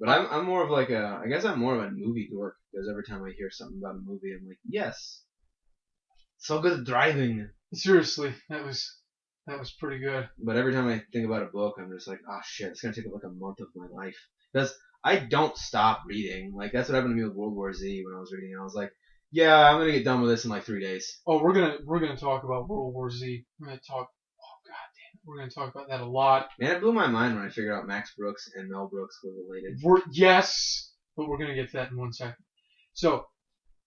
But I'm more of like I guess I'm more of a movie dork because every time I hear something about a movie, I'm like, yes, so good at driving. Seriously, that was pretty good. But every time I think about a book, I'm just like, oh shit, it's gonna take up like a month of my life because I don't stop reading. Like that's what happened to me with World War Z when I was reading. I was like, yeah, I'm gonna get done with this in like 3 days. Oh, we're gonna talk about World War Z. We're gonna talk. Oh God damn it, we're gonna talk about that a lot. Man, it blew my mind when I figured out Max Brooks and Mel Brooks were related. Yes, but we're gonna get to that in 1 second. So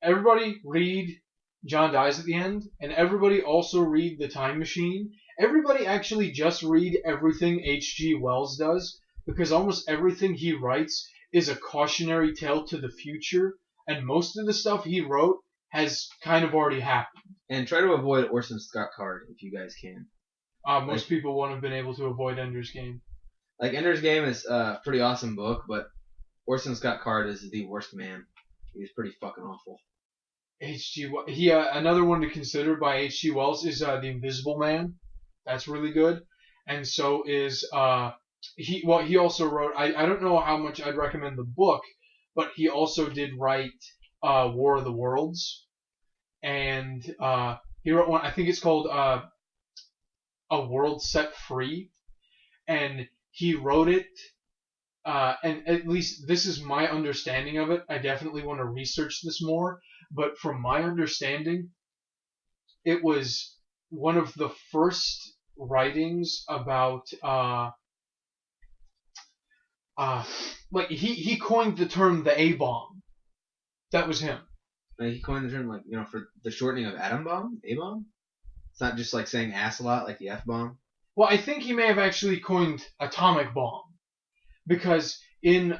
everybody read John Dies at the End, and everybody also read The Time Machine. Everybody actually just read everything H.G. Wells does, because almost everything he writes is a cautionary tale to the future, and most of the stuff he wrote has kind of already happened. And try to avoid Orson Scott Card if you guys can. Most people won't have been able to avoid Ender's Game. Like Ender's Game is a pretty awesome book, but Orson Scott Card is the worst man. He's pretty fucking awful. Another one to consider by H.G. Wells is The Invisible Man. That's really good, and so is he. Well, he also wrote. I don't know how much I'd recommend the book, but he also did write War of the Worlds, and he wrote one. I think it's called A World Set Free, and he wrote it. And at least this is my understanding of it. I definitely want to research this more, but from my understanding, it was one of the first writings about like he coined the term the A bomb. That was him. He coined the term like for the shortening of atom bomb, A bomb. It's not just like saying ass a lot like the F bomb. Well, I think he may have actually coined atomic bomb, because in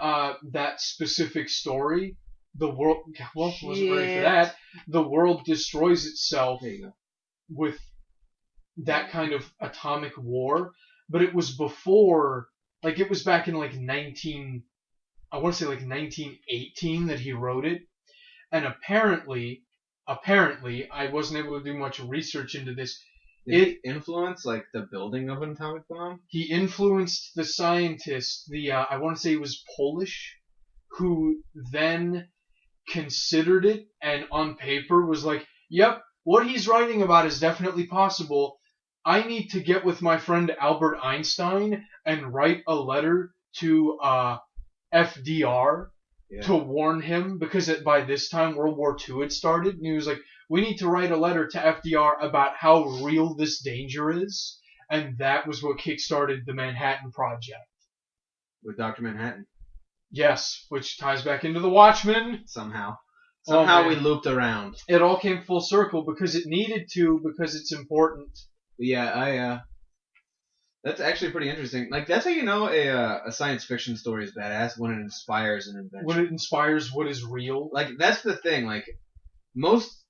that specific story, the world wasn't ready for that. The world destroys itself with that kind of atomic war, but it was before, like it was back in like 1918 that he wrote it, and apparently I wasn't able to do much research into this. Did he influence like the building of an atomic bomb? He influenced the scientist, I want to say he was Polish, who then considered it and on paper was like, yep, what he's writing about is definitely possible. I need to get with my friend Albert Einstein and write a letter to FDR to warn him, because by this time World War II had started, and he was like, we need to write a letter to FDR about how real this danger is, and that was what kickstarted the Manhattan Project. With Dr. Manhattan. Yes, which ties back into the Watchmen. Somehow we looped around. It all came full circle because it needed to, because it's important. Yeah, that's actually pretty interesting. Like that's how you know a science fiction story is badass, when it inspires an invention. When it inspires what is real. Like that's the thing. Like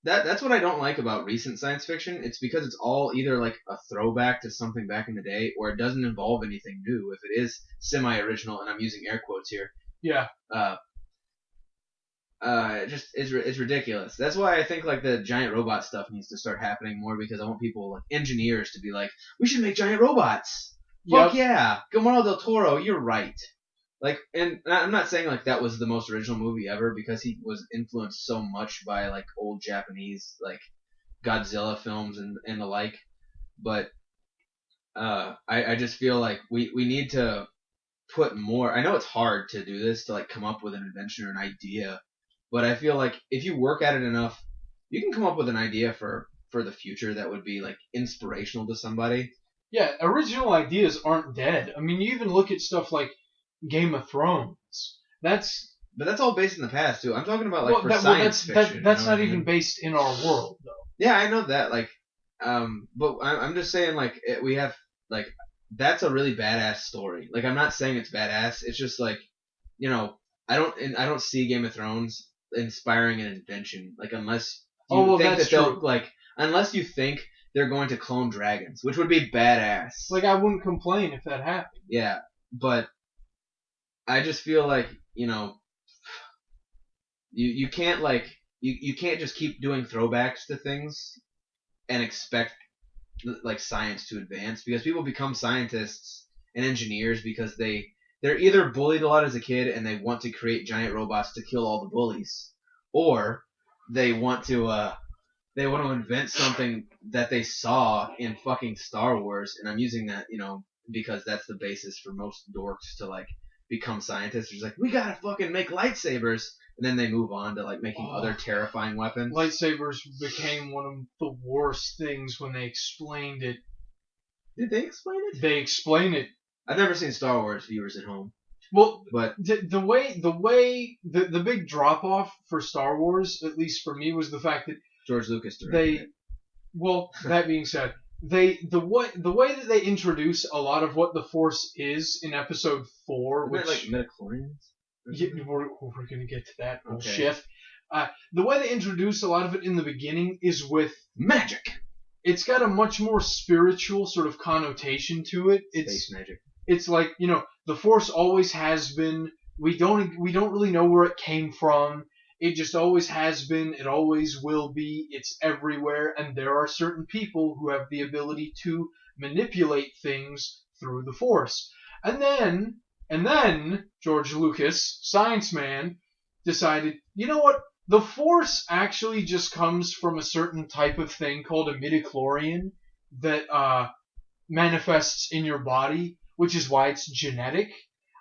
that's what I don't like about recent science fiction. It's because it's all either like a throwback to something back in the day, or it doesn't involve anything new. If it is semi-original, and I'm using air quotes here. Yeah. It's ridiculous. That's why I think like the giant robot stuff needs to start happening more, because I want people like engineers to be like, we should make giant robots. Fuck yeah, Guillermo del Toro, you're right. Like, and I'm not saying like that was the most original movie ever, because he was influenced so much by like old Japanese like Godzilla films and the like. But I just feel like we need to put more. I know it's hard to do this, to like come up with an invention or an idea, but I feel like if you work at it enough, you can come up with an idea for the future that would be like inspirational to somebody. Yeah, original ideas aren't dead. I mean, you even look at stuff like Game of Thrones. But that's all based in the past too. I'm talking about like science fiction. That's not even based in our world though. Yeah, I know that. Like, but I'm just saying like we have like that's a really badass story. Like I'm not saying it's badass. It's just like, I don't see Game of Thrones inspiring an invention. Like unless you think that they'll like unless you think they're going to clone dragons, which would be badass. Like I wouldn't complain if that happened. Yeah, but I just feel like you can't like you can't just keep doing throwbacks to things and expect like science to advance, because people become scientists and engineers because they they're either bullied a lot as a kid and they want to create giant robots to kill all the bullies, or they want to invent something that they saw in fucking Star Wars, and I'm using that, because that's the basis for most dorks to like become scientists. It's like, we gotta fucking make lightsabers, and then they move on to like making other terrifying weapons. Lightsabers became one of the worst things when they explained it. Did they explain it? They explain it. I've never seen Star Wars, viewers at home. Well, but the big drop off for Star Wars, at least for me, was the fact that George Lucas directed it. Well, that being said, the way that they introduce a lot of what the Force is in Episode 4, Isn't which it like midichlorians? Yeah, we're gonna get to that bullshit. Okay. The way they introduce a lot of it in the beginning is with magic. It's got a much more spiritual sort of connotation to it. Space magic. It's like, the Force always has been. We don't really know where it came from. It just always has been. It always will be. It's everywhere, and there are certain people who have the ability to manipulate things through the Force. And then George Lucas, science man, decided, you know what? The Force actually just comes from a certain type of thing called a midichlorian that manifests in your body, which is why it's genetic.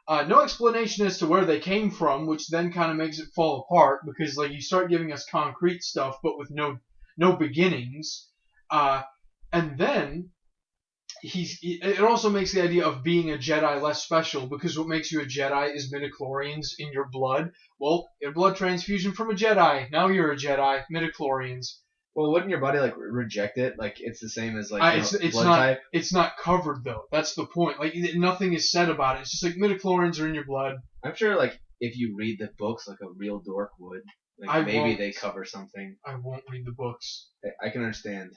No explanation as to where they came from, which then kind of makes it fall apart because like you start giving us concrete stuff, but with no beginnings. And then it also makes the idea of being a Jedi less special because what makes you a Jedi is midichlorians in your blood. Well, your blood transfusion from a Jedi. Now you're a Jedi. Midichlorians. Well, wouldn't your body like reject it? Like it's the same as like it's blood not type. It's not covered though. That's the point. Like nothing is said about it. It's just like midichlorians are in your blood. I'm sure like if you read the books like a real dork would, like maybe they cover something. I won't read the books. I can understand.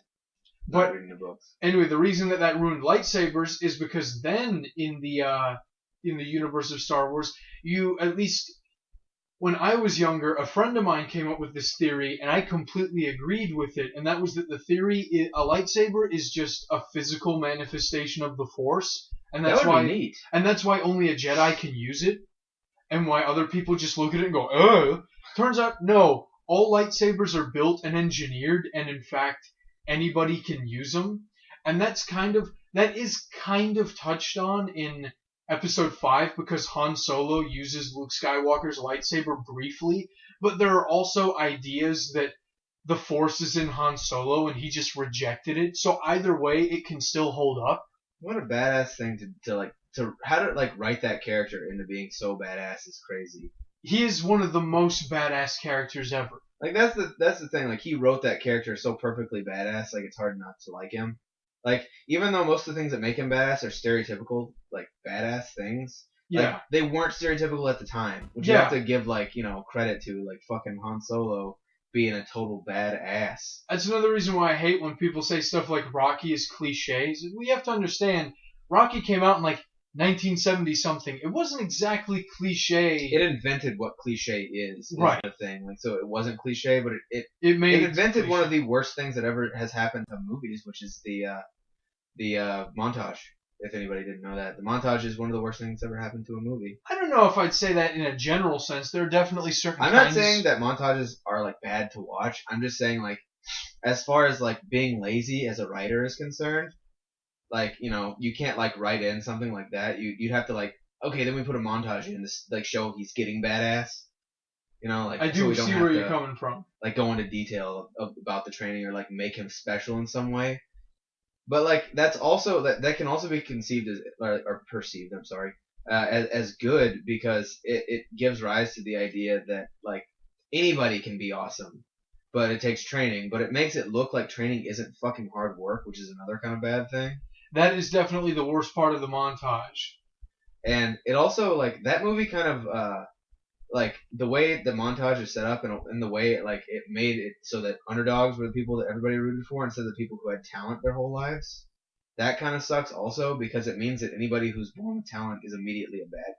But reading the books. Anyway, the reason that ruined lightsabers is because then in the universe of Star Wars, you at least when I was younger, a friend of mine came up with this theory, and I completely agreed with it. And that was that the theory a lightsaber is just a physical manifestation of the Force, and that's why neat. And that's why only a Jedi can use it, and why other people just look at it and go, "Oh." Turns out, no. All lightsabers are built and engineered, and in fact, anybody can use them, and that is kind of touched on in Episode 5 because Han Solo uses Luke Skywalker's lightsaber briefly, but there are also ideas that the Force is in Han Solo and he just rejected it. So either way, it can still hold up. What a badass thing to how to like write that character into being so badass is crazy. He is one of the most badass characters ever. Like that's the thing. Like he wrote that character so perfectly badass. Like it's hard not to like him. Like even though most of the things that make him badass are stereotypical, like badass things. Yeah. Like, they weren't stereotypical at the time, which you have to give like credit to. Like fucking Han Solo being a total badass. That's another reason why I hate when people say stuff like Rocky is cliches. We have to understand Rocky came out in like 1970 something. It wasn't exactly cliche. It invented what cliche is right. The thing. Like so, it wasn't cliche, but it invented cliche. One of the worst things that ever has happened to movies, which is the montage. If anybody didn't know that, the montage is one of the worst things that's ever happened to a movie. I don't know if I'd say that in a general sense. There are definitely certain. I'm not saying that montages are like bad to watch. I'm just saying like, as far as like being lazy as a writer is concerned. Like, you can't, like, write in something like that. You'd have to, like, okay, then we put a montage in this, like, show he's getting badass. Like, I do see where you're coming from. Like, go into detail about the training or, like, make him special in some way. But, like, that's also, that can also be conceived as, or perceived, I'm sorry, as good because it gives rise to the idea that, like, anybody can be awesome. But it takes training. But it makes it look like training isn't fucking hard work, which is another kind of bad thing. That is definitely the worst part of the montage. And it also, like, that movie kind of, like, the way the montage is set up and the way, like, it made it so that underdogs were the people that everybody rooted for instead of the people who had talent their whole lives. That kind of sucks also because it means that anybody who's born with talent is immediately a bad